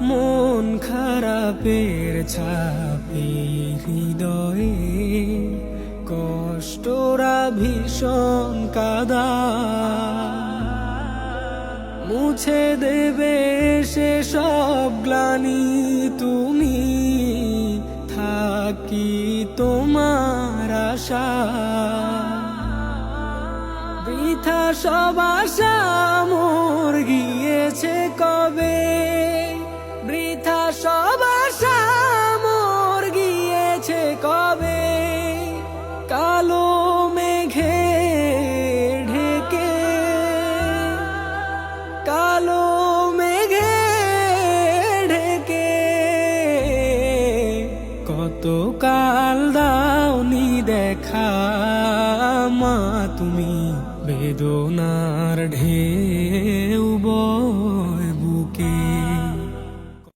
মন খারাপের ছাপে হৃদয়ে কষ্টরা ভীষণ কাদা মুছে দেবে সে সব গ্লানি তুমি থাকি তোমার আশা বৃথা সব আশা মোর গিয়েছে কবে